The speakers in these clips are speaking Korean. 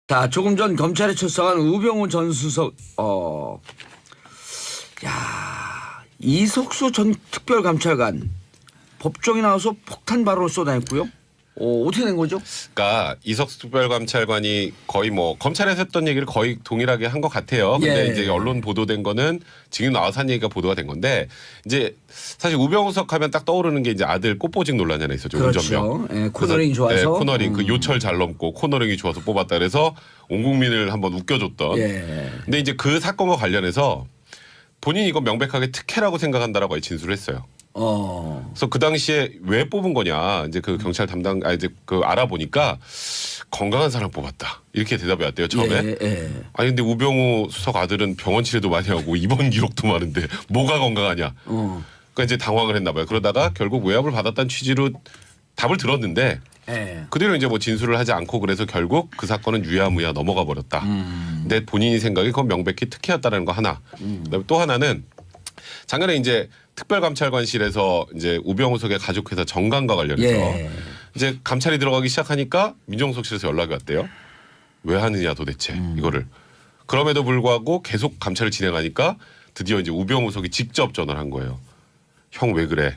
자, 조금 전 검찰에 출석한 우병우 전 수석, 이석수 전 특별감찰관 법정에 나와서 폭탄 발언을 쏟아냈고요. 어떻게 된 거죠? 그러니까 이석수 특별감찰관이 거의 뭐 검찰에서 했던 얘기를 거의 동일하게 한 것 같아요. 근데 예. 이제 언론 보도된 거는 지금 나와서 한 얘기가 보도가 된 건데 이제 사실 우병우석 하면 딱 떠오르는 게 이제 아들 꽃보직 논란이 하나 있었죠. 그렇죠. 운전병. 예, 코너링이 좋아서. 네, 코너링 그 요철 잘 넘고 코너링이 좋아서 뽑았다 그래서 온 국민을 한번 웃겨줬던. 예. 근데 이제 그 사건과 관련해서 본인이 이거 명백하게 특혜라고 생각한다라고 진술을 했어요. 그래서 그 당시에 왜 뽑은 거냐 이제 그 경찰 담당 이제 그 알아보니까 건강한 사람 뽑았다 이렇게 대답이 왔대요 처음에. 아니 근데 우병우 수석 아들은 병원 치료도 많이 하고 입원 기록도 많은데 뭐가 건강하냐. 그러니까 이제 당황을 했나 봐요. 그러다가 결국 외압을 받았다는 취지로 답을 들었는데 그대로 이제 뭐 진술을 하지 않고 그래서 결국 그 사건은 유야무야 넘어가 버렸다. 근데 본인이 생각이 그건 명백히 특혜였다는 거 하나. 그다음에 또 하나는 작년에 이제 특별감찰관실에서 이제 우병우석의 가족회사 정강과 관련해서 이제 감찰이 들어가기 시작하니까 민정수석실에서 연락이 왔대요. 왜 하느냐 도대체 이거를. 그럼에도 불구하고 계속 감찰을 진행하니까 드디어 이제 우병우석이 직접 전화를 한 거예요. 형 왜 그래?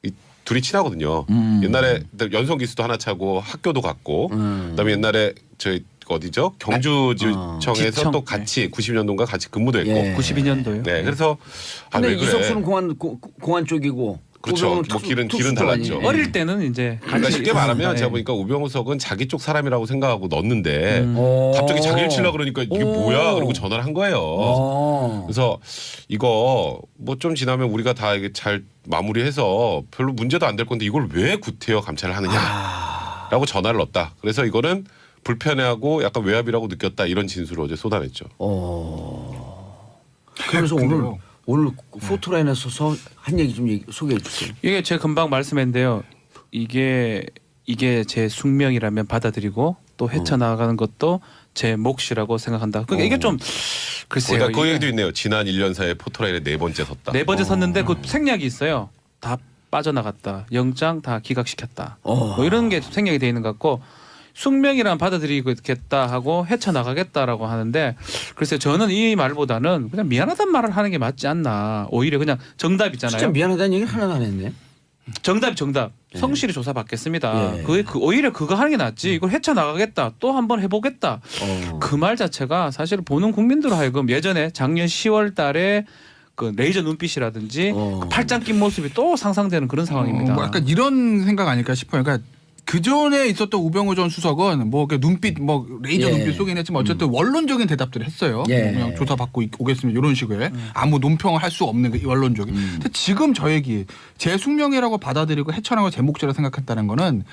이 둘이 친하거든요. 옛날에 연송기수도 하나 차고 학교도 갔고 그다음에 옛날에 저희 어디죠? 경주지청에서 지청. 또 같이 90년도인가 같이 근무도 했고. 92년도요. 네, 그래서 근데 왜 그래? 이석수는 공안 쪽이고. 그렇죠. 우병우는 뭐 길은 특수 쪽 달랐죠. 아니에요? 어릴 때는 이제 그러니까 같이 쉽게 말하면 네. 제가 보니까 우병우석은 자기 쪽 사람이라고 생각하고 넣었는데 어. 갑자기 자기를 치려고 그러니까 이게 뭐야? 그러고 전화를 한 거예요. 그래서 이거 뭐 좀 지나면 우리가 다 이게 잘 마무리해서 별로 문제도 안 될 건데 이걸 왜 구태여 감찰을 하느냐라고 전화를 넣었다. 그래서 이거는 불편해하고 약간 외압이라고 느꼈다 이런 진술을 어제 쏟아냈죠. 그래서 오늘 포토라인에서 한 얘기 좀 소개해 주세요. 이게 제가 금방 말씀했는데요. 이게 제 숙명이라면 받아들이고 또 헤쳐나가는 것도 제 몫이라고 생각한다. 그러니까 이게 좀 글쎄요. 거기다 그 이게 얘기도 있네요. 지난 1년 사이에 포토라인에 4번째 섰다. 네 번째 섰는데 그 생략이 있어요. 다 빠져나갔다. 영장 다 기각시켰다. 뭐 이런 게 생략이 돼 있는 것 같고 숙명이란 받아들이겠다 하고 헤쳐나가겠다라고 하는데 글쎄요. 저는 이 말보다는 그냥 미안하단 말을 하는 게 맞지 않나. 오히려 그냥 정답 있잖아요. 진짜 미안하다는 얘기 하나도 안 했네. 정답. 성실히 조사 받겠습니다. 오히려 그거 하는 게 낫지. 이걸 헤쳐나가겠다. 또 한번 해보겠다. 그 말 자체가 사실 보는 국민들 하여금 예전에 작년 10월 달에 그 레이저 눈빛이라든지 그 팔짱 낀 모습이 또 상상되는 그런 상황입니다. 뭐 약간 이런 생각 아닐까 싶어요. 그러니까 그 전에 있었던 우병우 전 수석은 뭐 눈빛 뭐 레이저 눈빛 쏘긴 했지만 어쨌든 원론적인 대답들을 했어요. 그냥 조사 받고 오겠습니다. 이런 식의 아무 논평을 할 수 없는 그 원론적인. 근데 지금 저 얘기 제 숙명이라고 받아들이고 헤쳐나가고 제 몫이라고 생각했다는 거는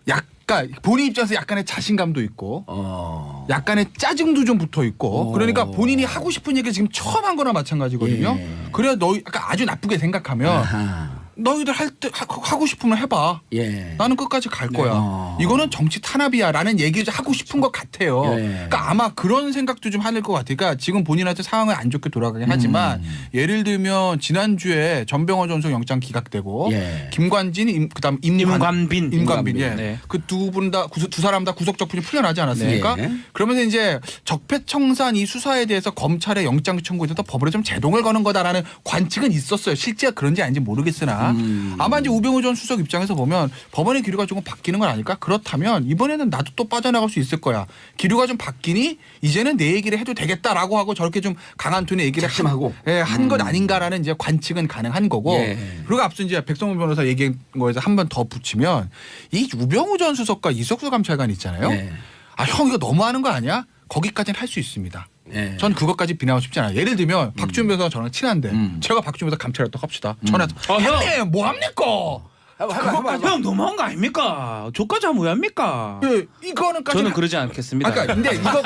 약간 본인 입장에서 약간의 자신감도 있고 약간의 짜증도 좀 붙어 있고 그러니까 본인이 하고 싶은 얘기 지금 처음 한 거나 마찬가지거든요. 그래야 너 약간 아주 나쁘게 생각하면 너희들 할 때 하고 싶으면 해봐. 나는 끝까지 갈 거야. 이거는 정치 탄압이야라는 얘기를 하고 싶은 것 같아요. 그러니까 아마 그런 생각도 좀 하는 것 같아요. 그러니까 지금 본인한테 상황을 안 좋게 돌아가긴 하지만 예를 들면 지난주에 전병헌 전속 영장 기각되고 김관진 그다음 임관빈 네. 그 두 분 다 두 사람 다 구속적분이 풀려나지 않았습니까? 그러면서 이제 적폐청산 이 수사에 대해서 검찰의 영장 청구에서 법으로 좀 제동을 거는 거다라는 관측은 있었어요. 실제가 그런지 아닌지 모르겠으나 아마 이제 우병우 전 수석 입장에서 보면 법원의 기류가 조금 바뀌는 건 아닐까? 그렇다면 이번에는 나도 또 빠져나갈 수 있을 거야. 기류가 좀 바뀌니 이제는 내 얘기를 해도 되겠다라고 하고 저렇게 좀 강한 톤의 얘기를 한 것 아닌가라는 이제 관측은 가능한 거고. 그리고 앞서 이제 백성문 변호사 얘기한 거에서 한 번 더 붙이면 이 우병우 전 수석과 이석수 감찰관 있잖아요. 아, 형 이거 너무하는 거 아니야? 거기까지는 할 수 있습니다. 전 그것까지 비난하고 싶지 않아요. 예를 들면 박주민 변호사가 저랑 친한데 제가 박주민 변호사 감찰했다고 합시다. 전화해서 형님 뭐합니까? 형 너무한 거 아닙니까? 저까지 하면 왜 합니까? 이거는 저는 그러지 않겠습니다. 그러니까 근데 이거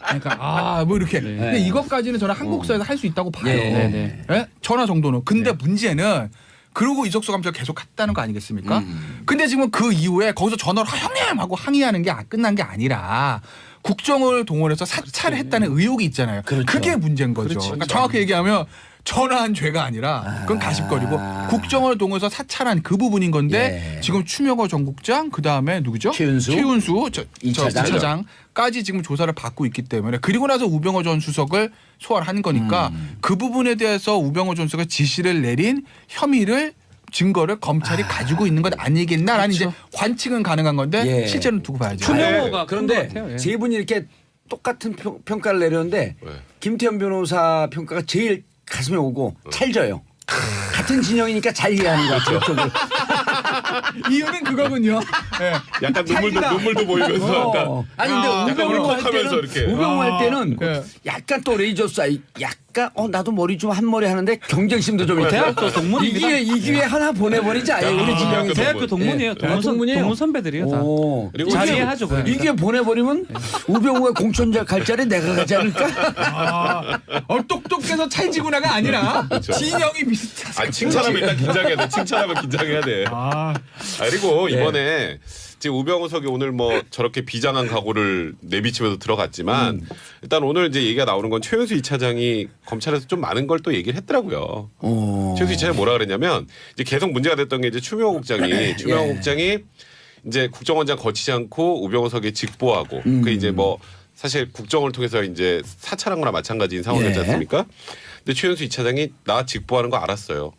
그러니까 뭐 이렇게 근데 이것까지는 저는 한국사에서 할 수 있다고 봐요. 전화 정도는. 근데 문제는 그러고 이석수 감찰 계속 했다는 거 아니겠습니까? 근데 지금 그 이후에 거기서 전화로 형님 하고 항의하는 게 끝난 게 아니라 국정을 동원해서 사찰을 했다는 의혹이 있잖아요. 그렇죠. 그게 문제인 거죠. 그렇지. 그러니까 정확히 얘기하면 전화한 죄가 아니라 그건 가십거리고 국정을 동원해서 사찰한 그 부분인 건데 예. 지금 추명호 전 국장 그다음에 누구죠? 최윤수 이 차장까지 지금 조사를 받고 있기 때문에 그리고 나서 우병호 전 수석을 소환을 한 거니까 그 부분에 대해서 우병호 전 수석이 지시를 내린 혐의를 증거를 검찰이 가지고 있는 것 아니겠나라는 그렇죠. 이제 관측은 가능한 건데 예. 실제로는 두고 봐야죠. 추명호가 그런데 큰 것 같아요. 예. 세 분이 이렇게 똑같은 평가를 내렸는데 네. 김태현 변호사 평가가 제일 가슴에 오고 찰져요. 같은 진영이니까 잘 이해하는 것 같아요. 그쪽을. 이유는 그거군요. 예. 약간 찰지다. 눈물도 보이면서 약간 아니 근데 약간 우병우 할 울컥하면서 때는 이렇게. 우병우 할 때는 예. 약간 또 레이저 사이 약간 나도 머리 좀 한 머리 하는데 경쟁심도 좀 있고 대학교 동문입니다. 이 기회 하나 보내버리자. 아예 우리 진영에서. 대학교 동문이에요. 예. 동문 선배들이에요. 다. 오. 그리고 잘 지금 이해하죠. 그러니까. 이게 보내버리면 우병우가 공천자 갈 자리 내가 가지 않을까? 그렇죠. 똑똑해서 찰지구나가 아니라 진영이 비슷해서. 아, 칭찬하면 일단 긴장해야 돼. 칭찬하면 긴장해야 돼. 그리고 이번에 지금 우병우석이 오늘 뭐 저렇게 비장한 각오를 내비치면서 들어갔지만 일단 오늘 이제 얘기가 나오는 건 최윤수 2차장이 검찰에서 좀 많은 걸 또 얘기를 했더라고요. 최윤수 2차장이 뭐라 그랬냐면 이제 계속 문제가 됐던 게 이제 추명호 국장이 추명호 국장이 이제 국정원장 거치지 않고 우병우석에 직보하고 그 이제 뭐 사실 국정을 통해서 이제 사찰한 거나 마찬가지인 상황이었지 않습니까? 근데 최윤수 2차장이 나 직보하는 거 알았어요.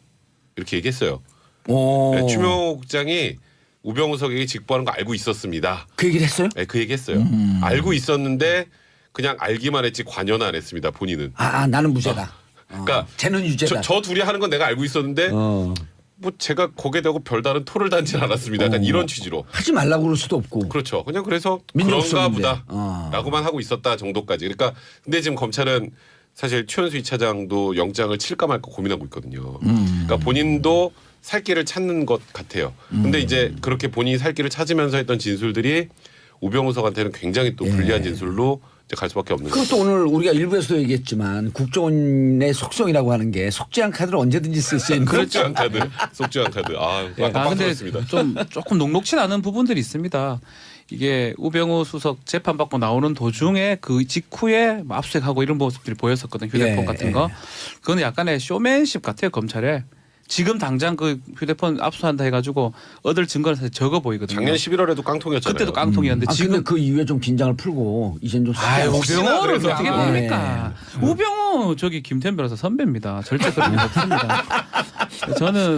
이렇게 얘기했어요. 네, 추명호 국장이 우병우석에게 직보하는 거 알고 있었습니다. 그 얘기를 했어요? 네, 그 얘기했어요. 알고 있었는데 그냥 알기만 했지 관여는 안 했습니다. 본인은. 나는 무죄다. 그러니까 쟤는 유죄다. 저 둘이 하는 건 내가 알고 있었는데 뭐 제가 거기에 대고 별다른 토를 단지 않았습니다. 약간 이런 취지로. 하지 말라고 그럴 수도 없고. 그렇죠. 그냥 그래서 민족성인데. 그런가 보다라고만 하고 있었다 정도까지. 그러니까 근데 지금 검찰은 사실 최은수 2차장도 영장을 칠까 말까 고민하고 있거든요. 그러니까 본인도 살 길을 찾는 것 같아요. 근데 이제 그렇게 본인이 살 길을 찾으면서 했던 진술들이 우병우석한테는 굉장히 또 불리한 진술로 이제 갈 수밖에 없는 거죠. 그것도 오늘 우리가 일부에서도 얘기했지만 국정원의 속성이라고 하는 게 속죄한 카드를 언제든지 쓸 수 있는 속죄한 카드, 속죄한 카드. 근데 빡빡했습니다. 좀 조금 녹록치 않은 부분들이 있습니다. 이게 우병우 수석 재판 받고 나오는 도중에 그 직후에 압수수색하고 이런 모습들이 보였었거든요. 휴대폰 같은 거. 그건 약간의 쇼맨십 같아요. 검찰에. 지금 당장 그 휴대폰 압수한다 해가지고 얻을 증거는 사실 적어 보이거든요. 작년 11월에도 깡통이었잖아요. 그때도 깡통이었는데 지금 지금 그 이후에 좀 긴장을 풀고 이젠 좀 우병우를 그래서. 어떻게 봅니까? 우병우 저기 김태현 변호사 선배입니다. 절대 그럴 일 없습니다.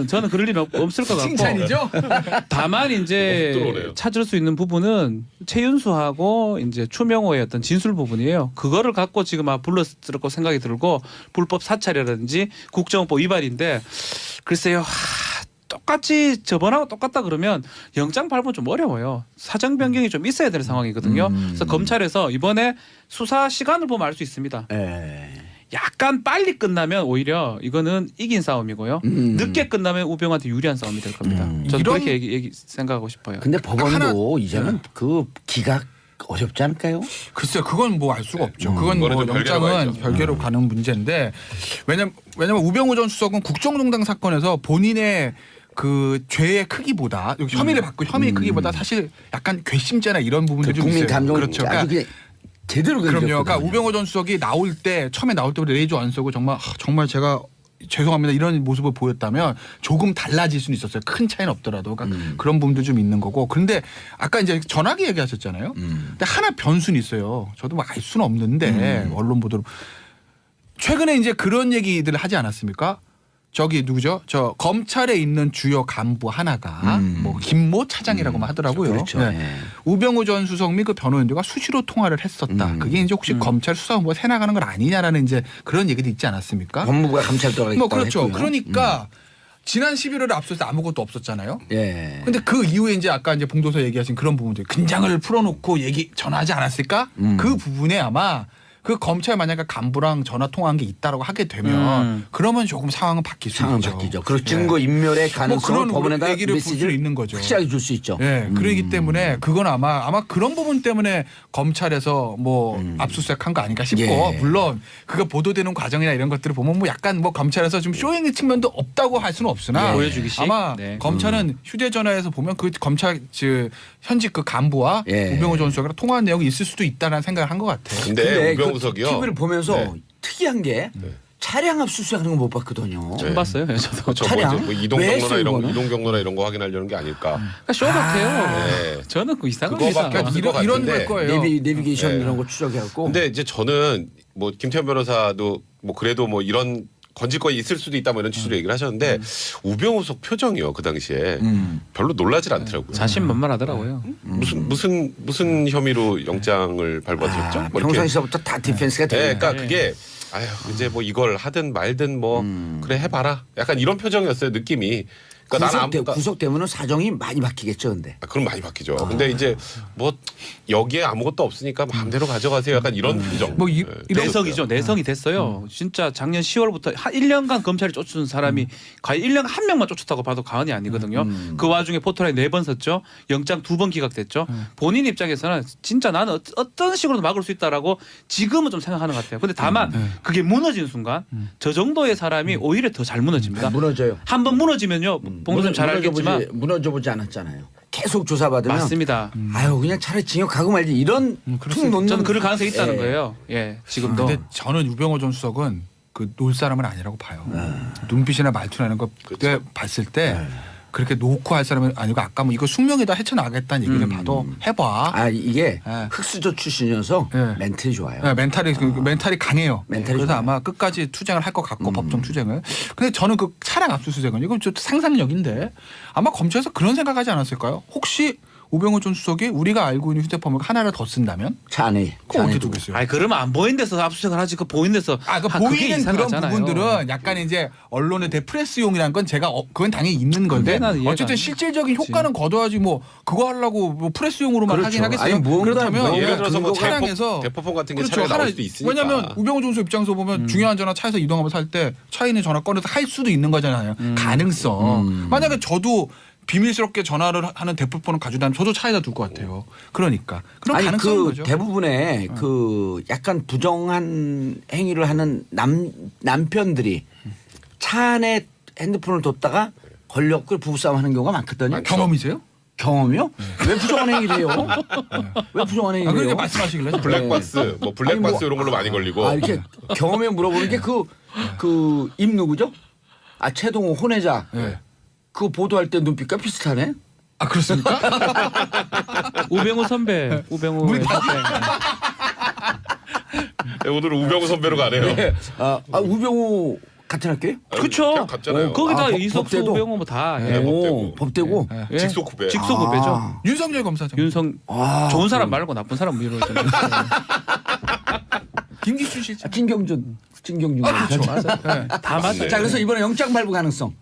저는 그럴 일 없을 것 같고. 칭찬이죠? 다만 이제 들어오네요. 찾을 수 있는 부분은 최윤수하고 이제 추명호의 어떤 진술 부분이에요. 그거를 갖고 지금 불러들었고 생각이 들고 불법 사찰이라든지 국정원법 위반인데 글쎄요. 똑같이 저번하고 똑같다 그러면 영장 발부 좀 어려워요. 사정 변경이 좀 있어야 되는 상황이거든요. 그래서 검찰에서 이번에 수사 시간을 보면 알 수 있습니다. 약간 빨리 끝나면 오히려 이거는 이긴 싸움이고요. 늦게 끝나면 우병우한테 유리한 싸움이 될 겁니다. 저는 이런- 그렇게 생각하고 싶어요. 근데 법원도 이제는 그 기각 어렵지 않을까요? 글쎄요, 그건 뭐 알 수가 없죠. 그건 그거는 뭐 좀 별개로 영장은 가야죠. 별개로 가는 문제인데 왜냐면 우병우 전 수석은 국정농단 사건에서 본인의 그 죄의 크기보다 여기 혐의를 받고 혐의의 크기보다 사실 약간 괘씸죄나 이런 부분도 좀 국민 있어요. 감정을 그렇죠. 아주 그냥 제대로 그럼요. 건드렸거든요. 그러니까 우병우 전 수석이 나올 때 처음에 나올 때부터 레이저 안 쏘고 정말 제가 죄송합니다 이런 모습을 보였다면 조금 달라질 수는 있었어요. 큰 차이는 없더라도 그러니까 그런 부분도 좀 있는 거고. 그런데 아까 이제 전화기 얘기하셨잖아요. 근데 하나 변수는 있어요. 저도 뭐 알 수는 없는데 언론 보도로 최근에 이제 그런 얘기들을 하지 않았습니까? 저기 누구죠? 저 검찰에 있는 주요 간부 하나가 뭐 김모 차장이라고만 하더라고요. 그렇죠. 네. 우병우 전 수석 및 그 변호인들과 수시로 통화를 했었다. 그게 이제 혹시 검찰 수사본부가 새나가는 건 아니냐라는 이제 그런 얘기도 있지 않았습니까? 법무부가 감찰 들어가 있다고 뭐 그렇죠. 했고요. 그러니까 지난 11월에 앞서서 아무것도 없었잖아요. 예. 근데 그 이후에 이제 아까 이제 봉도서 얘기하신 그런 부분들 긴장을 풀어놓고 전화하지 않았을까? 그 부분에 아마 그 검찰 만약에 간부랑 전화 통화한 게 있다라고 하게 되면 그러면 조금 상황은 바뀔 수 상황은 있죠. 바뀌죠. 그리고 증거 인멸의 가능성을 그런 법원에다 얘기를 볼 수 메시지를 있는 거죠. 확실하게 줄 수 있죠. 예, 그러기 때문에 그건 아마 그런 부분 때문에 검찰에서 뭐 압수수색한 거 아닌가 싶고 예. 물론 그거 보도되는 과정이나 이런 것들을 보면 뭐 약간 뭐 검찰에서 좀 쇼잉의 측면도 없다고 할 수는 없으나 예. 보여주기식. 아마 네. 검찰은 휴대전화에서 보면 그 검찰 현직 그 간부와 예. 우병우 전 수석이랑 통화한 내용이 있을 수도 있다라는 생각을 한 것 같아요. 근데 우병우석이요. TV를 보면서 네. 특이한 게 차량 압수수색하는 거 못 봤거든요. 처음 봤어요. 저도. 저 차량? 뭐 이동 왜 경로나 했어요, 이거는? 이동 경로나 이런 거 확인하려는 게 아닐까. 그러니까 쇼 같아요. 네. 저는 그 이상합니다. 그거밖에 없을 것 이런 같은데. 걸 거예요. 내비게이션 네. 이런 거 추적해갖고. 근데 이제 저는 뭐 김태현 변호사도 뭐 그래도 뭐 이런 건질거리 있을 수도 있다 뭐 이런 취지로 얘기를 하셨는데 우병우석 표정이요 그 당시에 별로 놀라질 않더라고요. 자신만만하더라고요. 무슨 혐의로 영장을 발부하셨죠? 뭐 이렇게. 평상시부터 다 디펜스가 네, 되네. 그러니까 그게 아휴 이제 뭐 이걸 하든 말든 뭐 그래 해봐라. 약간 이런 표정이었어요 느낌이. 그러니까 나는 구속되면은 사정이 많이 바뀌겠죠, 근데. 그럼 많이 바뀌죠. 근데 이제 뭐 여기에 아무것도 없으니까 마음대로 가져가세요. 약간 이런 표정. 뭐 이- 네. 이런- 내성이죠. 내성이 됐어요. 진짜 작년 10월부터 한 1년간 검찰이 쫓은 사람이 거의 1년 한 명만 쫓았다고 봐도 과언이 아니거든요. 그 와중에 포토라인 4번 섰죠. 영장 2번 기각됐죠. 본인 입장에서는 진짜 나는 어떤 식으로도 막을 수 있다라고 지금은 좀 생각하는 것 같아요. 근데 다만 그게 무너지는 순간 저 정도의 사람이 오히려 더 잘 무너집니다. 무너져요. 한번 무너지면요. 봉선님 잘 알겠지만 무너져보지 않았잖아요. 계속 조사받으면. 맞습니다. 아유 그냥 차라리 징역 가고 말지 이런 툭 놓는. 저는 그럴 가능성이 있다는 예. 거예요. 예, 지금도. 근데 저는 우병우 전 수석은 그 놀 사람은 아니라고 봐요. 눈빛이나 말투나 이런 거 그때 봤을 때 그렇게 놓고 할 사람은 아니고 아까 뭐 이거 숙명이다 헤쳐나가겠다는 얘기를 봐도 해봐. 아 이게 예. 흑수저 출신이어서 예. 멘틀이 좋아요. 네, 멘탈이 강해요. 멘탈이 그래서 좋아요. 아마 끝까지 투쟁을 할 것 같고 법정 투쟁을. 근데 저는 그 차량 압수수색은 이건 좀 상상력인데 아마 검찰에서 그런 생각하지 않았을까요? 혹시 우병우 전 수석이 우리가 알고 있는 휴대폰을 하나를 더 쓴다면 차 안에. 그거 어떻게 두겠어요? 아니 그러면 안 보이는 데서 압수수색을 하지 그 보이는 데서 그 그게 보이는 그런 이상하잖아요. 부분들은 약간 이제 언론의 대프레스용이라는 건 제가 그건 당연히 있는 건데 나는 이해가 어쨌든 안 실질적인 효과는 거둬야지 뭐 그거 하려고 뭐 프레스용으로만 그렇죠. 하긴 하겠어요. 아니, 무언가 그렇다면 뭐 예를 들어서 뭐 차량에서 대포폰 같은 게 그렇죠. 차량에 나올 하나- 수도 있으니까. 왜냐하면 우병우 전 수석 입장에서 보면 중요한 전화 차에서 이동하면서 할 때 차에 있는 전화 꺼내서 할 수도 있는 거잖아요. 가능성. 만약에 저도 비밀스럽게 전화를 하는 대포폰을 가지고 다니면 저도 차에다 둘 것 같아요. 그러니까 그런 아니 가능성인 그 거죠. 대부분의 그 약간 부정한 행위를 하는 남편들이 차 안에 핸드폰을 뒀다가 걸렸고 부부싸움 하는 경우가 많거든요. 경험이세요? 경험이요? 왜 부정한 행위를 해요? 왜 부정한 행위를 그러니까 해요? 말씀하시길래 블랙박스 뭐 블랙박스 아니, 뭐- 이런 걸로 많이 걸리고. 아 이렇게 경험에 물어보는 게 그 임 누구죠? 아 최동호 혼외자. 네. 그거 보도할 때 눈빛과 비슷하네. 아 그렇습니까? 우병우 선배, 우병우 선배. 네, 오늘 우병우 선배로 가네요. 우병우 같은 학교예요? 그렇죠. 그냥 같잖아요. 거기다 아, 이석수, 법대도? 우병우 뭐 다. 네, 예. 법대고. 법대고. 예. 직속 후배. 직속 후배죠. 아. 윤석열 검사장. 윤성 좋은 사람 말고 나쁜 사람 위로 좀. 김기춘 실장. 진경준. 그렇죠. 네. 다 맞아요. 자 그래서 이번에 영장 발부 가능성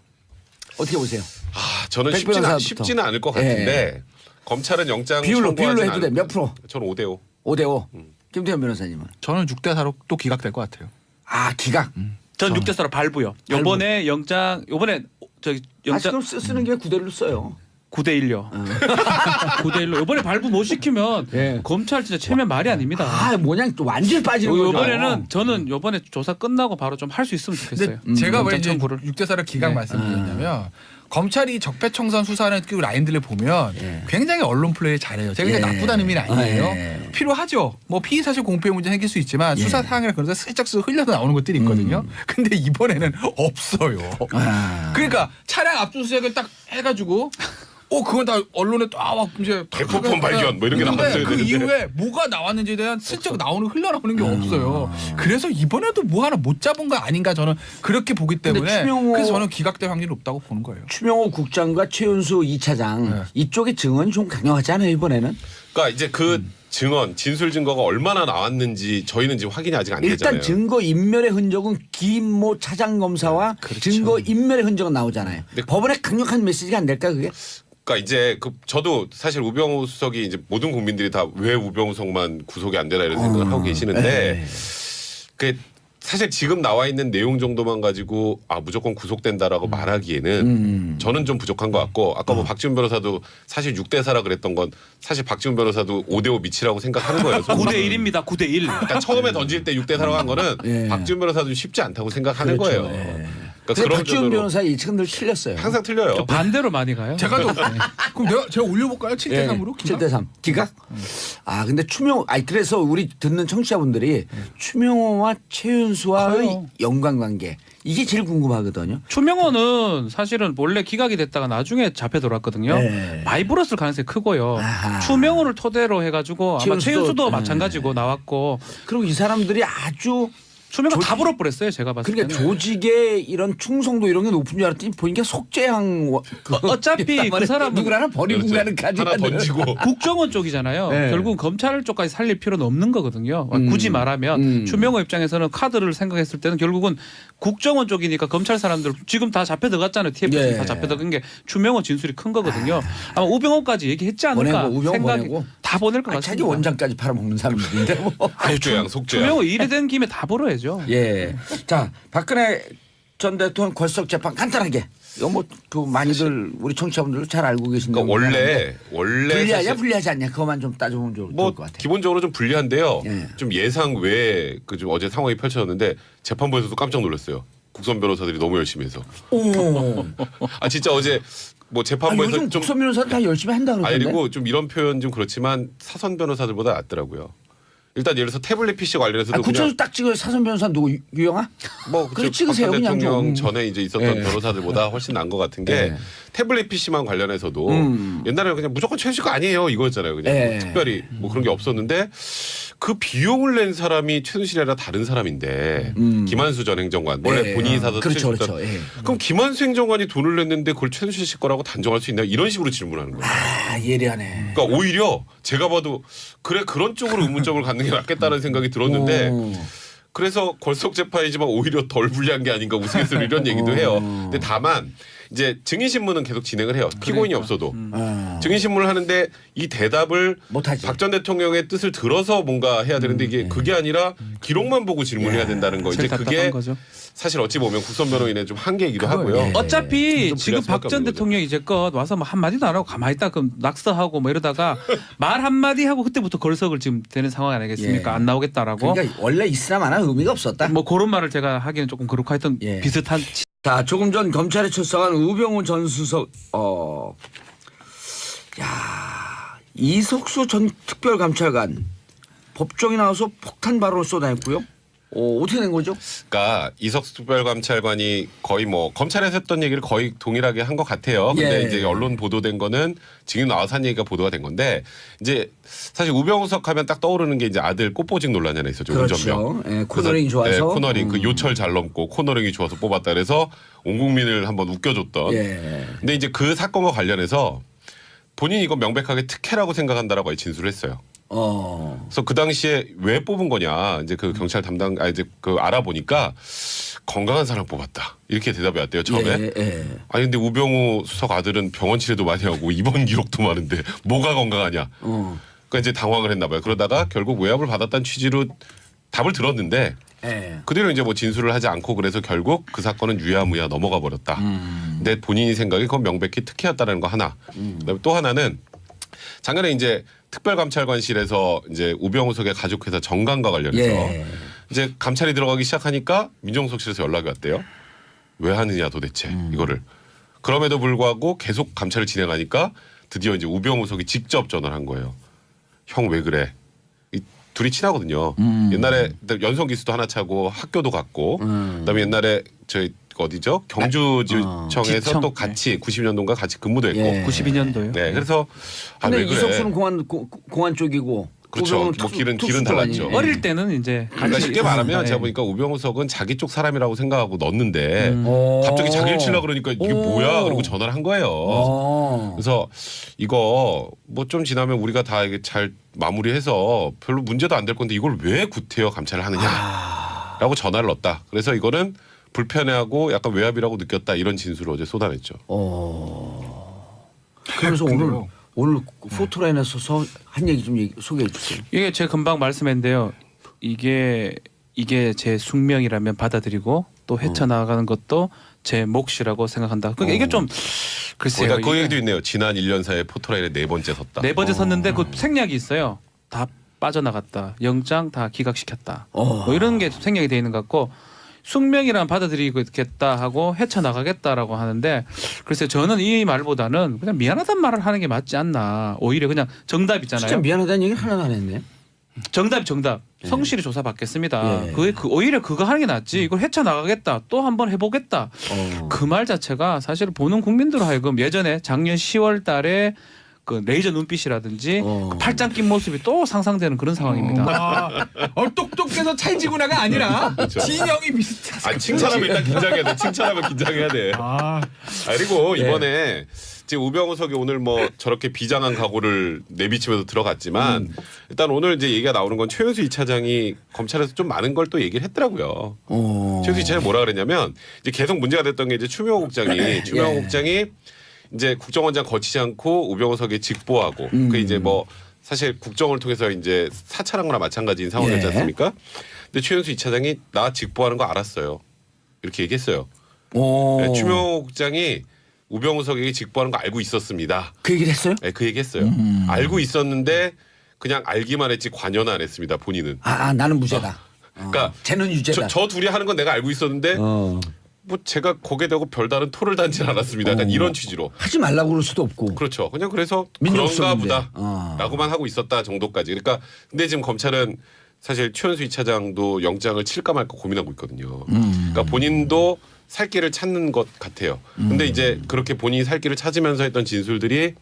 어떻게 보세요? 아, 저는 백 변호사부터. 쉽지는 않을 것 같은데 검찰은 영장 비율로 청구하진 해도 돼. 몇 프로? 저는 5대5. 5대5. 김태현 변호사님은? 저는 6대4로 또 기각될 것 같아요. 아 기각. 전 6대4로 발부요. 요번에 영장 요번에 저기 영장 영장 쓰는 게 9대를 써요. 9대1요. 9대1로 요번에 발부 못 시키면 예. 검찰 진짜 체면 말이 아닙니다. 아 뭐냐 또 완전히 빠지는 거죠. 요번에는 저는 요번에 조사 끝나고 바로 좀 할 수 있으면 좋겠어요. 근데 제가 왜 영장 이제 청구를. 6대4를 기각 네. 말씀드렸냐면 검찰이 적폐청산 수사하는 그 라인들을 보면 예. 굉장히 언론 플레이 잘해요. 제가 이게 예. 나쁘다는 의미는 아니에요. 예. 필요하죠. 뭐 피의 사실 공표의 문제 생길 수 있지만 수사 사항이나 그런 데 슬쩍 흘려서 나오는 것들이 있거든요. 근데 이번에는 없어요. 아. 그러니까 차량 압수수색을 딱 해가지고 그건 다 언론에 또 이제 대포폰 발견 뭐 이런 게 있는데 나왔어야 그 되는데. 이후에 뭐가 나왔는지에 대한 슬쩍 흘러나오는 게 없어요. 그래서 이번에도 뭐 하나 못 잡은 거 아닌가 저는 그렇게 보기 때문에 추명호- 그래서 저는 기각될 확률이 높다고 보는 거예요. 추명호 국장과 최윤수 2차장 네. 이쪽의 증언이 좀 강력하지 않아요 이번에는? 그러니까 이제 그 증언, 진술 증거가 얼마나 나왔는지 저희는 지금 확인이 아직 안 되잖아요. 일단 증거 인멸의 흔적은 김모 차장 검사와 증거 인멸의 흔적은 나오잖아요. 근데 법원에 강력한 메시지가 안 될까 그게? 그러니까 이제 저도 사실 우병우 수석이 이제 모든 국민들이 다 왜 우병우 수석만 구속이 안 되나 이런 생각을 하고 계시는데 그 사실 지금 나와 있는 내용 정도만 가지고 무조건 구속된다라고 말하기에는 저는 좀 부족한 것 같고 아까 뭐 박지훈 변호사도 사실 6대4라 그랬던 건 사실 박지훈 변호사도 5대5 미치라고 생각하는 거예요. 9대1입니다. 9대1. 그러니까 처음에 던질 때 6대4라고 한 거는 박지훈 변호사도 쉽지 않다고 생각하는 그렇죠. 거예요. 근데 그러니까 박지훈 변호사 예측은 늘 틀렸어요. 항상 틀려요. 반대로 많이 가요. 제가 좀 그럼 제가 올려볼까요? 7대3으로? 7대3 기각? 근데 그래서 우리 듣는 청취자분들이 추명호와 최윤수와의 커요. 연관관계 이게 제일 궁금하거든요. 추명호는 사실은 원래 기각이 됐다가 나중에 잡혀 들어왔거든요. 네. 많이 불었을 가능성이 크고요. 아하. 추명호를 토대로 해가지고 아마 최윤수도, 최윤수도 마찬가지고 나왔고 그리고 이 사람들이 아주 추명호 다 불어버렸어요. 제가 봤을 때는. 그러니까 조직의 이런 충성도 이런 게 높은 줄 알았더니 보니까 속죄양 어차피 그 사람은 누굴 하나 버리고 그렇죠. 가는 까지 하나 던지고 국정원 쪽이잖아요. 네. 결국 검찰 쪽까지 살릴 필요는 없는 거거든요. 굳이 말하면 추명호 입장에서는 카드를 생각했을 때는 결국은 국정원 쪽이니까 검찰 사람들 지금 다 잡혀 들어갔잖아요. TF에서 네. 다 잡혀 들어간 게 추명호 진술이 큰 거거든요. 아마 우병우까지 얘기했지 않을까 보내고, 우병우 생각이 보내고. 다 보낼 것 자기 같습니다. 원장까지 팔아먹는 사람들인데 뭐. 속죄양. 추명호 일이 된 김에 다 벌어야죠. 예. 자, 박근혜 전 대통령 걸석 재판 간단하게. 이거 뭐 그 많이들 우리 청취자분들도 잘 알고 계신데. 그러니까 원래 불리하냐 사실 불리하지 않냐 그것만 좀 따져보면 좋을 뭐 것 같아요. 기본적으로 좀 불리한데요. 예. 좀 예상 외에 그 좀 어제 상황이 펼쳐졌는데 재판부에서도 깜짝 놀랐어요. 국선 변호사들이 너무 열심히 해서. 오. 진짜 어제 뭐 재판부에서 요즘 좀 국선 변호사 다 열심히 한다 그러던데. 그리고 좀 이런 표현 좀 그렇지만 사선 변호사들보다 낫더라고요. 일단 예를 들어서 태블릿 PC 관련해서도 구천수 딱 찍어요. 사선 변호사 누구 유영아? 뭐 그래 그쪽 찍으세요 박 그냥 대통령 좀. 전에 이제 있었던 예. 변호사들보다 훨씬 나은 것 같은 게 예. 태블릿 PC만 관련해서도 옛날에는 그냥 무조건 최순실 아니에요 이거였잖아요. 그냥 예. 뭐 특별히 뭐 그런 게 없었는데 그 비용을 낸 사람이 최순실이 아니라 다른 사람인데 김한수 전 행정관 원래 예. 본인이 사서 그렇죠, 최순실 그렇죠. 예. 그럼 김한수 행정관이 돈을 냈는데 그걸 최순실 씨 거라고 단정할 수 있나 이런 식으로 질문하는 거예요. 예리하네. 그러니까 오히려 제가 봐도 그래 그런 쪽으로 의문점을 갖는 게 낫겠다는 생각이 들었는데 그래서 걸석 재판이지만 오히려 덜 불리한 게 아닌가 우스갯소리 이런 얘기도 해요. 근데 다만 이제 증인 신문은 계속 진행을 해요. 피고인이 없어도 증인 신문을 하는데 이 대답을 못하지. 박 전 대통령의 뜻을 들어서 뭔가 해야 되는데 이게 그게 아니라 기록만 보고 질문해야 된다는 거. 이제 제일 그게 답답한 거죠. 사실 어찌 보면 국선 변호인의 좀 한계이기도 하고요. 예. 어차피 좀 지금 불리할 박 수밖에 전 없는 대통령 이제껏 와서 뭐 한마디도 안 하고 가만히 있다 그럼 낙서하고 뭐 이러다가 말 한마디 하고 그때부터 걸석을 지금 되는 상황 아니겠습니까? 예. 안 나오겠다라고. 그러니까 원래 있으나 마나 의미가 없었다. 뭐 그런 말을 제가 하기는 조금 그렇고 하여튼 예. 비슷한 자, 조금 전 검찰에 출석한 우병우 전 수석, 이석수 전 특별감찰관 법정에 나와서 폭탄 발언을 쏟아냈고요. 어떻게 된 거죠? 그러니까 이석수 특별감찰관이 거의 뭐 검찰에서 했던 얘기를 거의 동일하게 한 것 같아요. 근데 예. 이제 언론 보도된 거는 지금 나와서 한 얘기가 보도가 된 건데 이제 사실 우병우 수석 하면 딱 떠오르는 게 이제 아들 꽃보직 논란이 하나 있었죠. 운전병. 그렇죠. 예, 코너링이 좋아서. 네, 코너링 그 요철 잘 넘고 코너링이 좋아서 뽑았다 그래서 온 국민을 한번 웃겨줬던. 예. 근데 이제 그 사건과 관련해서 본인이 이거 명백하게 특혜라고 생각한다라고 진술을 했어요. 그래서 그 당시에 왜 뽑은 거냐 이제 그 경찰 담당 이제 그 알아보니까 건강한 사람 뽑았다 이렇게 대답이 왔대요 처음에. 아니 근데 우병우 수석 아들은 병원 치료도 많이 하고 입원 기록도 많은데 뭐가 건강하냐. 그러니까 이제 당황을 했나 봐요. 그러다가 결국 외압을 받았다는 취지로 답을 들었는데 그대로 이제 뭐 진술을 하지 않고 그래서 결국 그 사건은 유야무야 넘어가 버렸다. 근데 본인이 생각이 그건 명백히 특혜였다는 거 하나. 그다음에 또 하나는 작년에 이제 특별감찰관실에서 이제 우병우 수석의 가족회사 정관과 관련해서 이제 감찰이 들어가기 시작하니까 민정수석실에서 연락이 왔대요. 왜 하느냐 도대체 이거를. 그럼에도 불구하고 계속 감찰을 진행하니까 드디어 이제 우병우 수석이 직접 전화를 한 거예요. 형 왜 그래? 이 둘이 친하거든요. 옛날에 연성 기수도 하나 차고 학교도 갔고 그다음에 옛날에 저희 어디죠? 경주지청에서 지청. 또 같이 90년도인가 같이 근무도 했고. 92년도요. 네, 그래서 근데 왜 그래? 이석수는 공안 쪽이고. 그렇죠. 우병우는 뭐 길은 특수 달랐죠. 쪽아니에요. 어릴 때는 이제 그러니까 쉽게 말하면 네. 제가 보니까 우병우 수석은 자기 쪽 사람이라고 생각하고 넣었는데 오. 갑자기 자기를 치려고 그러니까 이게 뭐야? 그러고 전화를 한 거예요. 그래서 이거 뭐 좀 지나면 우리가 다 이게 잘 마무리해서 별로 문제도 안 될 건데 이걸 왜 구태여 감찰을 하느냐라고 전화를 넣었다. 그래서 이거는 불편해하고 약간 외압이라고 느꼈다 이런 진술을 어제 쏟아냈죠. 그래서 근데요. 오늘 포토라인에서 한 얘기 좀 소개해 주세요. 이게 제가 금방 말씀했는데요. 이게 제 숙명이라면 받아들이고 또 헤쳐나가는 것도 제 몫이라고 생각한다. 그러니까 이게 좀 글쎄요. 거기다 그 얘기도 있네요. 지난 1년 사이에 포토라인에 4번째 섰다. 4번째 섰는데 그 생략이 있어요. 다 빠져나갔다. 영장 다 기각시켰다. 뭐 이런 게 생략이 돼 있는 것 같고 숙명이란 받아들이겠다 하고 헤쳐나가겠다라고 하는데 글쎄요. 저는 이 말보다는 그냥 미안하다는 말을 하는 게 맞지 않나. 오히려 그냥 정답 있잖아요. 진짜 미안하다는 얘기 하나도 안 했네. 정답. 예. 성실히 조사받겠습니다. 예. 오히려 그거 하는 게 낫지. 이걸 헤쳐나가겠다. 또 한번 해보겠다. 그 말 자체가 사실 보는 국민들 하여금 예전에 작년 10월 달에 그 레이저 눈빛이라든지 그 팔짱 낀 모습이 또 상상되는 그런 상황입니다. 똑똑해서 찰지구나가 아니라 그렇죠. 진영이 비슷하다. 칭찬하면 일단 긴장해야 돼. 칭찬하면 긴장해야 돼. 그리고 이번에 지금 우병우석이 오늘 뭐 저렇게 비장한 각오를 내비치면서 들어갔지만 일단 오늘 이제 얘기가 나오는 건 최윤수 2차장이 검찰에서 좀 많은 걸 또 얘기를 했더라고요. 최윤수 2차장이 뭐라 그랬냐면 이제 계속 문제가 됐던 게 이제 추명호 국장이 이제 국정원장 거치지 않고 우병우석에 직보하고 그 이제 뭐 사실 국정을 통해서 이제 사찰한 거나 마찬가지인 상황이었지 않습니까? 근데 최윤수 2차장이 나 직보하는 거 알았어요. 이렇게 얘기했어요. 네, 추명호 국장이 우병우석에게 직보하는 거 알고 있었습니다. 그 얘기를 했어요? 네, 그 얘기 했어요. 알고 있었는데 그냥 알기만 했지 관여는 안 했습니다. 본인은. 나는 무죄다. 그러니까 쟤는 유죄다. 저 둘이 하는 건 내가 알고 있었는데 뭐 제가 거기에 대고 별다른 토를 단지는 않았습니다. 약간 이런 취지로. 하지 말라고 그럴 수도 없고. 그렇죠. 그냥 그래서 민족성 그런가 문제. 보다라고만 하고 있었다 정도까지. 그러니까 근데 지금 검찰은 사실 최은수 2차장도 영장을 칠까 말까 고민하고 있거든요. 그러니까 본인도 살 길을 찾는 것 같아요. 근데 이제 그렇게 본인이 살 길을 찾으면서 했던 진술들이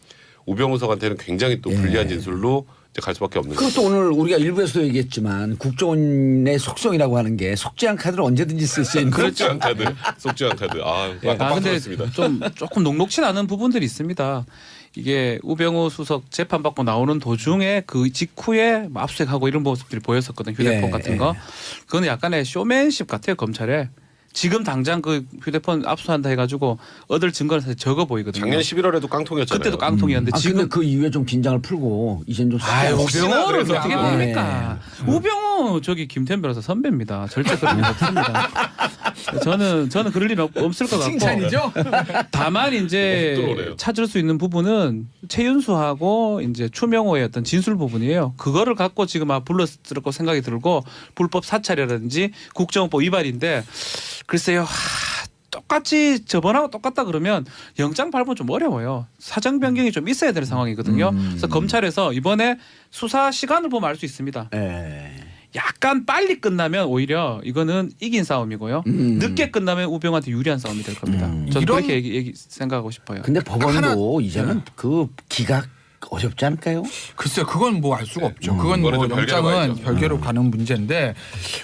우병우석한테는 굉장히 또 불리한 진술로 이제 갈 수밖에 없는 거죠. 그것도 오늘 우리가 일부에서도 얘기했지만 국정원의 속성이라고 하는 게 속죄한 카드를 언제든지 쓸 수 있는 속죄한 카드. 속죄한 카드. 근데 맞습니다. 조금 녹록치 않은 부분들이 있습니다. 이게 우병우 수석 재판 받고 나오는 도중에 그 직후에 뭐 압수수색하고 이런 모습들이 보였었거든요. 휴대폰 같은 거. 그거는 약간의 쇼맨십 같아요. 검찰에. 지금 당장 그 휴대폰 압수한다 해가지고 얻을 증거는 사실 적어 보이거든요. 작년 11월에도 깡통이었잖아요. 그때도 깡통이었는데 지금 지금 그 이후에 좀 긴장을 풀고 이제는 좀 우병우를 그래서 어떻게 봅니까? 우병우 저기 김태현 변호사 선배입니다. 절대 그럴 일 없습니다. 저는 그럴 일 없을 것 같고. 칭찬이죠? 다만 이제 찾을 수 있는 부분은 최윤수하고 이제 추명호의 어떤 진술 부분이에요. 그거를 갖고 지금 불렀을 거 생각이 들고 불법 사찰이라든지 국정원법 위반인데 글쎄요. 똑같이 저번하고 똑같다 그러면 영장 발부는 좀 어려워요. 사정 변경이 좀 있어야 되는 상황이거든요. 그래서 검찰에서 이번에 수사 시간을 보면 알 수 있습니다. 약간 빨리 끝나면 오히려 이거는 이긴 싸움이고요. 늦게 끝나면 우병우한테 유리한 싸움이 될 겁니다. 저는 그렇게 생각하고 싶어요. 근데 법원도 이제는 그 기각 어렵지 않을까요? 글쎄요, 그건 뭐 알 수가 없죠. 그건 뭐 별개로 영장은 가야죠. 별개로 가는 문제인데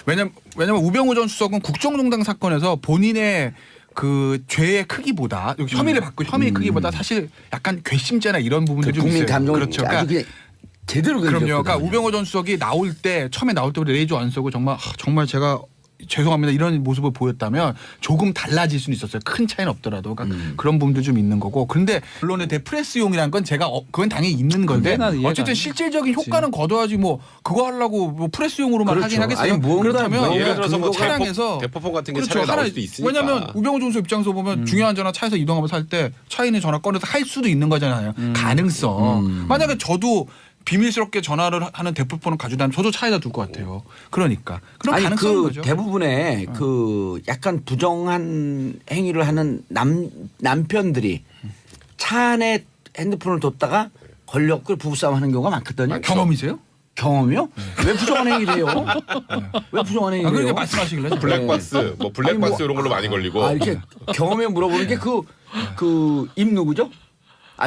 왜냐면 우병우 전 수석은 국정농단 사건에서 본인의 그 죄의 크기보다 혐의를 받고 혐의의 크기보다 사실 약간 괘씸죄나 이런 부분들이 좀 국민 있어요. 감정을 그렇죠. 아주 그냥 제대로 그럼요. 그러니까 그러니까 우병우 전 수석이 처음에 나올 때부터 레이저 안 쓰고 정말 제가 죄송합니다 이런 모습을 보였다면 조금 달라질 수는 있었어요. 큰 차이는 없더라도 그러니까 그런 부분도 좀 있는 거고. 그런데 물론은 프레스용이라는 건 그건 당연히 있는 건데 어쨌든 실질적인 효과는 거둬야지 뭐 그거 하려고 뭐 프레스용으로만 그렇죠. 하긴 하겠어요. 아니, 그렇다면 예를 들어서 뭐 차량에서 대포폰 같은 게 그렇죠. 차량에 나올 수도 있으니까. 왜냐하면 우병우 전 수석 입장에서 보면 중요한 전화 차에서 이동하면서 할 때 차 있는 전화 꺼내서 할 수도 있는 거잖아요. 가능성. 만약에 저도 비밀스럽게 전화를 하는 대포폰을 가지고 다니면 저도 차에다 둘 것 같아요. 그러니까 그런 가능성인 거죠. 대부분의 그 약간 부정한 행위를 하는 남편들이 차 안에 핸드폰을 뒀다가 걸렸고 부부싸움 하는 경우가 많거든요. 경험이세요? 경험이요? 왜 부정한 행위를 해요? 왜 부정한 행위를 해요? 그러니까 말씀하시길래 블랙박스, 뭐 블랙박스 이런 걸로 많이 걸리고. 이렇게 경험에 물어보는 게 그 임 누구죠?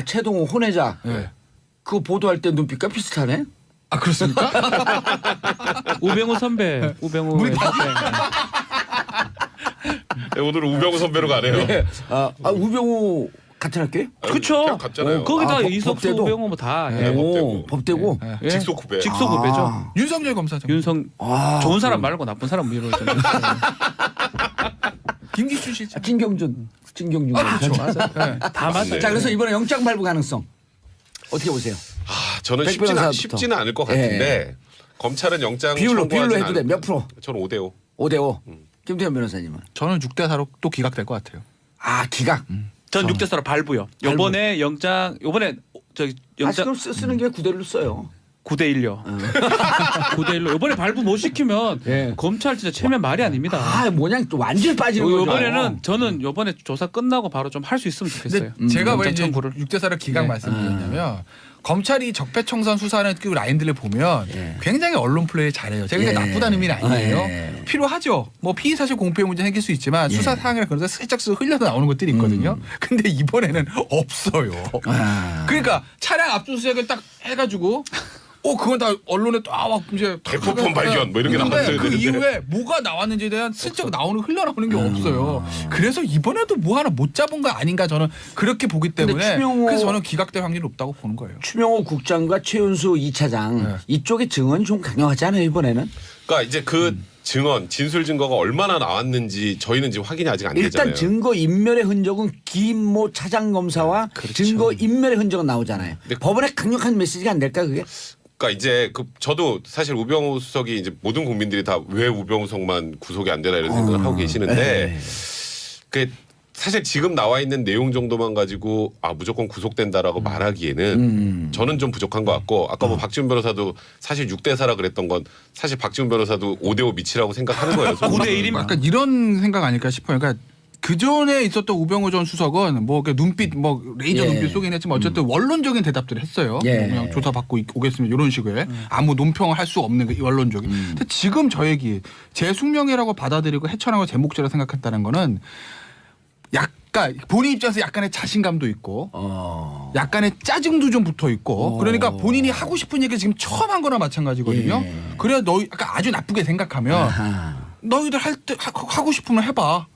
최동호 혼외자. 네. 그거 보도할 때 눈빛과 비슷하네. 그렇습니까? 우병우 선배. 우병우 선배. 네, 오늘은 우병우 선배로 가네요. 네. 우병우 같은 학교예요? 그렇죠. 같잖아요. 거기다 이석수 법대도? 우병우 뭐 다. 네, 법대고. 예. 직속 후배. 직속 후배죠. 윤석열 검사장. 좋은 사람 말고 나쁜 사람 이런 거 김기춘 씨. 진경준. 그렇죠. 네. 다 맞아요. 자, 그래서 이번에 영장 발부 가능성 어떻게 보세요? 저는 백 변호사부터. 쉽지는 않을 것 같은데 검찰은 영장 비율로 청구하진 해도 돼. 몇 프로? 저는 5대5. 5대5. 김태현 변호사님은? 저는 6대4로 또 기각될 것 같아요. 아, 기각. 전 6대4로 발부요. 요번에 영장 요번에 저기 영장 그럼 쓰는 게 9대1로 써요. 9대1요. 9대1로 요번에 발부 못 시키면 예. 검찰 진짜 체면 말이 아닙니다. 아, 뭐냐 또 완전히 빠지는 거죠. 요번에는 저는 요번에 조사 끝나고 바로 좀 할 수 있으면 좋겠어요. 근데 제가 왜 영장 이제 청구를. 6대4를 기각 네. 말씀드렸냐면 검찰이 적폐청산 수사하는 그 라인들을 보면 예. 굉장히 언론 플레이 잘해요. 제가 예. 나쁘다는 의미는 아니에요. 예. 필요하죠. 뭐 피의 사실 공표의 문제 생길 수 있지만 수사 사항이라 그러다 슬쩍 흘려서 나오는 것들이 있거든요. 근데 이번에는 없어요. 그러니까 차량 압수수색을 딱 해가지고 그건 다 언론에 딱 이제 대포폰 발견 뭐 이런 게 근데 나왔어야 그 되는데. 이후에 뭐가 나왔는지에 대한 슬쩍 흘러나오는 게 없어요. 그래서 이번에도 뭐 하나 못 잡은 거 아닌가 저는 그렇게 보기 때문에 그래서 저는 기각될 확률이 높다고 보는 거예요. 추명호 국장과 최윤수 2차장 이쪽의 증언이 좀 강력하지 않아요 이번에는? 그러니까 이제 그 증언, 진술 증거가 얼마나 나왔는지 저희는 지금 확인이 아직 안 되잖아요. 일단 증거 인멸의 흔적은 김모 차장 검사와 증거 인멸의 흔적은 나오잖아요. 법원에 강력한 메시지가 안 될까 그게? 그러니까 이제 저도 사실 우병우 수석이 이제 모든 국민들이 다 왜 우병우 수석만 구속이 안 되나 이런 생각을 하고 계시는데 그 사실 지금 나와 있는 내용 정도만 가지고 무조건 구속된다라고 말하기에는 저는 좀 부족한 것 같고 아까 뭐 박지훈 변호사도 사실 6대4라 그랬던 건 사실 박지훈 변호사도 5대5 미치라고 생각하는 거예요. 9대1이면 약간 이런 생각 아닐까 싶어요. 그러니까 그 전에 있었던 우병우 전 수석은 뭐 눈빛 뭐 레이저 눈빛 쏘긴 했지만 어쨌든 원론적인 대답들을 했어요. 그냥 조사 받고 오겠습니다 이런 식의 아무 논평을 할 수 없는 그 원론적인. 근데 지금 저 얘기 제 숙명이라고 받아들이고 헤쳐나가고 제 목적이라고 생각했다는 거는 약간 본인 입장에서 약간의 자신감도 있고 약간의 짜증도 좀 붙어 있고 그러니까 본인이 하고 싶은 얘기 지금 처음 한 거나 마찬가지거든요. 그래야 약간 아주 나쁘게 생각하면 너희들 할 때 하고 싶으면 해봐.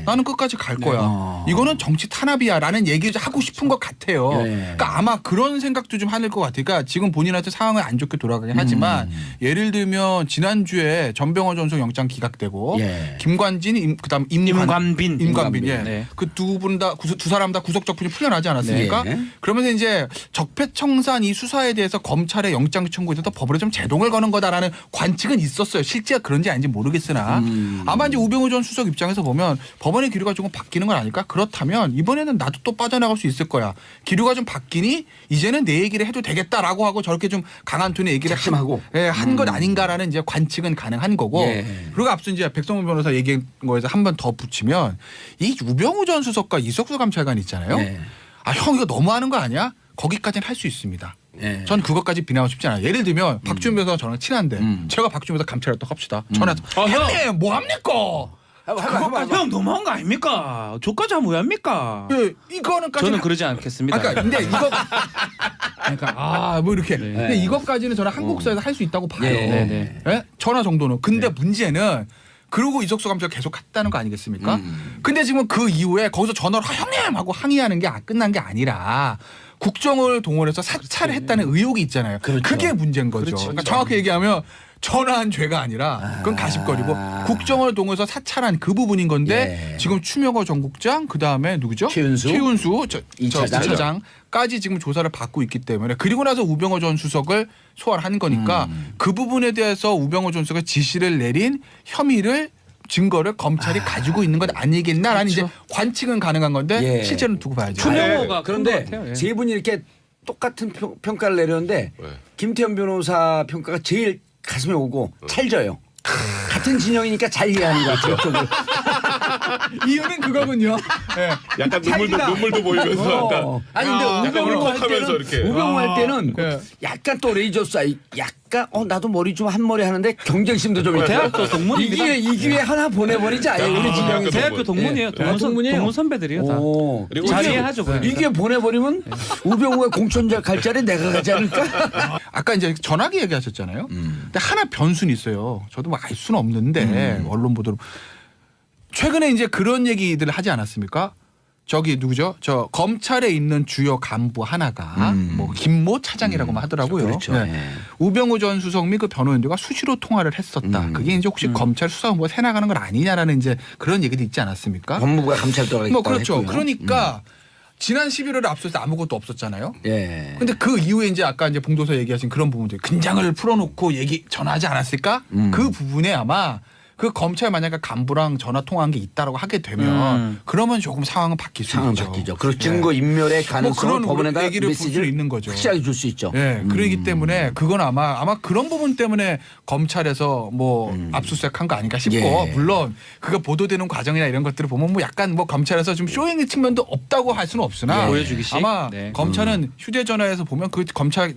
나는 끝까지 갈 거야. 이거는 정치 탄압이야라는 얘기를 하고 싶은 것 같아요. 그러니까 아마 그런 생각도 좀 하는 것 같아요. 그러니까 지금 본인한테 상황을 안 좋게 돌아가긴 하지만 예를 들면 지난주에 전병헌 전속 영장 기각되고 김관진 그다음 임관빈 네. 그 두 분 다 두 사람 다 구속 적분이 풀려나지 않았습니까? 그러면서 이제 적폐청산 이 수사에 대해서 검찰의 영장 청구에서 법으로 좀 제동을 거는 거다라는 관측은 있었어요. 실제가 그런지 아닌지 모르겠으나 아마 이제 우병우 전 수석 입장에서 보면 법원의 기류가 조금 바뀌는 건 아닐까? 그렇다면 이번에는 나도 또 빠져나갈 수 있을 거야. 기류가 좀 바뀌니 이제는 내 얘기를 해도 되겠다라고 하고 저렇게 좀 강한 톤의 얘기를 하고 한 것 아닌가라는 이제 관측은 가능한 거고. 그리고 앞서 이제 백성문 변호사 얘기한 거에서 한 번 더 붙이면 이 우병우 전 수석과 이석수 감찰관 있잖아요. 형 이거 너무하는 거 아니야? 거기까지는 할 수 있습니다. 전 그것까지 비난하고 싶지 않아요. 예를 들면 박지훈 변호사가 저랑 친한데 제가 박지훈 변호사 감찰했다고 합시다. 전화해서 형님 뭐 합니까? 형 너무한 거 아닙니까? 저까지 하면 왜 합니까? 이거는 저는 그러지 않겠습니다. 그러니까 근데 이거 그러니까 뭐 이렇게 근데 이것까지는 저는 한국사에서 할 수 있다고 봐요. 전화 정도는. 근데 문제는 그러고 이석수 감찰 계속 했다는 거 아니겠습니까? 근데 지금 그 이후에 거기서 전화로 형님 하고 항의하는 게 끝난 게 아니라 국정을 동원해서 사찰을 했다는 의혹이 있잖아요. 그게 문제인 거죠. 그러니까 정확히 얘기하면 전화한 죄가 아니라 그건 가십거리고 국정을 동원해서 사찰한 그 부분인 건데 지금 추명호 전 국장 그다음에 누구죠? 최윤수 2차장까지 지금 조사를 받고 있기 때문에 그리고 나서 우병우 전 수석을 소환한 거니까 그 부분에 대해서 우병우 전 수석이 지시를 내린 혐의를 증거를 검찰이 가지고 있는 것 아니겠나라는 이제 관측은 가능한 건데 실제로는 두고 봐야죠. 추명호가 그런데 세 분이 이렇게 똑같은 평가를 내렸는데 김태현 변호사 평가가 제일 가슴에 오고 찰져요. 같은 진영이니까 잘 이해하는 것 같아요. 이유는 그거군요. 약간 눈물도 보이면서 아니 근데 우병우 할 때는 네. 약간 또 레이저 쏴 약간 나도 머리 좀 한 머리 하는데 경쟁심도 좀 있고 대학교 동문입니다. 이 기회 하나 보내버리자. 우리 진영에서 대학교 동문이에요. 동문 선배들이요 다. 그리고 잘 이해하죠. 이 기회 보내버리면 우병우가 공천자 갈 자리 내가 가지 않을까? 아까 이제 전화기 얘기하셨잖아요. 근데 하나 변수는 있어요. 저도 뭐 알 수는 없는데 언론 보도로 최근에 이제 그런 얘기들을 하지 않았습니까? 저기 누구죠? 저 검찰에 있는 주요 간부 하나가 뭐 김모 차장이라고만 하더라고요. 그렇죠. 네. 네. 우병우 전 수석 및 그 변호인들과 수시로 통화를 했었다. 그게 이제 혹시 검찰 수사본부가 새 나가는 건 아니냐라는 이제 그런 얘기도 있지 않았습니까? 법무부가 감찰 들어가겠다고 뭐 그렇죠. 했고요. 그러니까 지난 11월에 앞서서 아무것도 없었잖아요. 예. 근데 그 이후에 이제 아까 이제 봉도서 얘기하신 그런 부분들 긴장을 풀어놓고 전화하지 않았을까? 그 부분에 아마 그 검찰 만약에 간부랑 전화 통화한 게 있다라고 하게 되면 그러면 조금 상황은 바뀔 수 상황 있죠. 바뀌죠. 그리고 증거 인멸의 가능성을 그런 법원에다 얘기를 볼 메시지를 수 있는 거죠. 확실하게 줄 수 있죠. 예, 그러기 때문에 그건 아마 그런 부분 때문에 검찰에서 뭐 압수수색한 거 아닌가 싶고 예. 물론 그거 보도되는 과정이나 이런 것들을 보면 뭐 약간 뭐 검찰에서 좀 쇼잉의 측면도 없다고 할 수는 없으나 예. 보여주기식. 아마 네. 검찰은 휴대전화에서 보면 그 검찰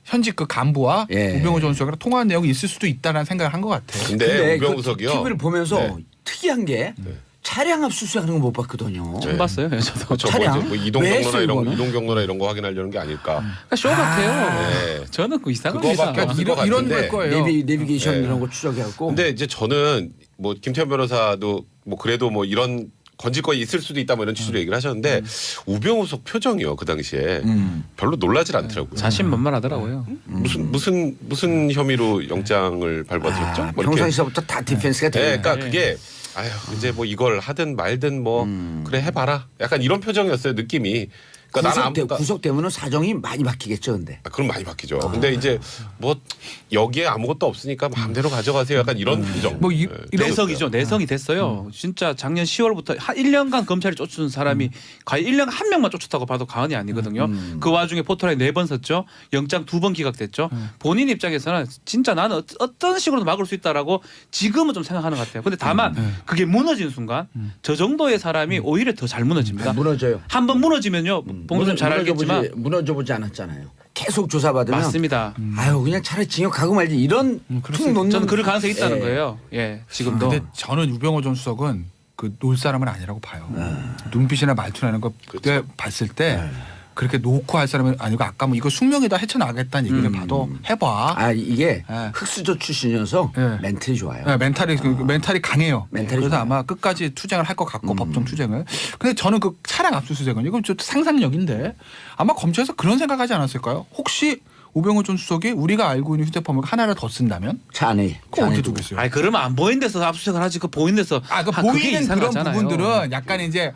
현직 그 간부와 예. 우병우 전 수석이랑 통화한 내용이 있을 수도 있다라는 생각을 한 것 같아요. 근데 우병우석이요. TV를 보면서 네. 특이한 게 차량 압수수색하는 거 못 봤거든요. 처음 봤어요. 저도. 그렇죠. 차량? 뭐 이동 왜 경로나 했어요, 이런 이거는? 이동 경로나 이런 거 확인하려는 게 아닐까. 그러니까 쇼 같아요. 네. 저는 그 이상한 그거밖에 이상. 없을 것 이런 같은데. 걸 거예요. 내비게이션 네. 이런 거 추적해갖고. 근데 이제 저는 뭐 김태현 변호사도 뭐 그래도 뭐 이런 건질거리 있을 수도 있다 뭐 이런 취지로 얘기를 하셨는데 우병우석 표정이요 그 당시에 별로 놀라질 않더라고요. 자신만만하더라고요. 무슨 혐의로 영장을 발부하셨죠? 뭐 이렇게. 평상시부터 다 디펜스가 네, 되니까. 그러니까 그게 아유 이제 뭐 이걸 하든 말든 뭐 그래 해봐라. 약간 이런 표정이었어요 느낌이. 그러니까 나는 구속 때문에 사정이 많이 바뀌겠죠, 근데. 그럼 많이 바뀌죠. 근데 이제 뭐 여기에 아무것도 없으니까 마음대로 가져가세요. 약간 이런 표정. 뭐 네. 내성이죠. 내성이 됐어요. 진짜 작년 10월부터 한 1년간 검찰이 쫓은 사람이 과연 1년 한 명만 쫓았다고 봐도 과언이 아니거든요. 그 와중에 포털에 4번 섰죠. 영장 2번 기각됐죠. 본인 입장에서는 진짜 나는 어떤 식으로도 막을 수 있다라고 지금은 좀 생각하는 것 같아요. 근데 다만 그게 무너진 순간 저 정도의 사람이 오히려 더 잘 무너집니다. 무너져요. 한 번 무너지면요. 봉도님 잘 알겠지만 무너져보지 않았잖아요. 계속 조사받으면. 맞습니다. 아유 그냥 차라리 징역 가고 말지 이런 툭 놓는. 저는 그럴 가능성이 있다는 예. 거예요. 예, 지금도. 근데 저는 우병우 전 수석은 그 놀 사람은 아니라고 봐요. 눈빛이나 말투라는 거 그때 봤을 때 그렇게 놓고 할 사람은 아니고 아까 뭐 이거 숙명에다 헤쳐나가겠다는 얘기를 봐도 해봐. 아 이게 예. 흑수저 출신이어서 예. 멘틀이 좋아요. 네, 멘탈이 강해요. 멘탈이 그래서 좋아요. 아마 끝까지 투쟁을 할 것 같고 법정 투쟁을. 근데 저는 그 차량 압수수색은 이건 좀 상상력인데 아마 검찰에서 그런 생각하지 않았을까요? 혹시 우병우 전 수석이 우리가 알고 있는 휴대폰을 하나를 더 쓴다면 차 안에. 그거 어디 두겠어요? 아니 그러면 안 보이는 데서 압수수색을 하지 그 보이는 데서 그 그게 보이는 그런 이상하잖아요. 부분들은 약간 이제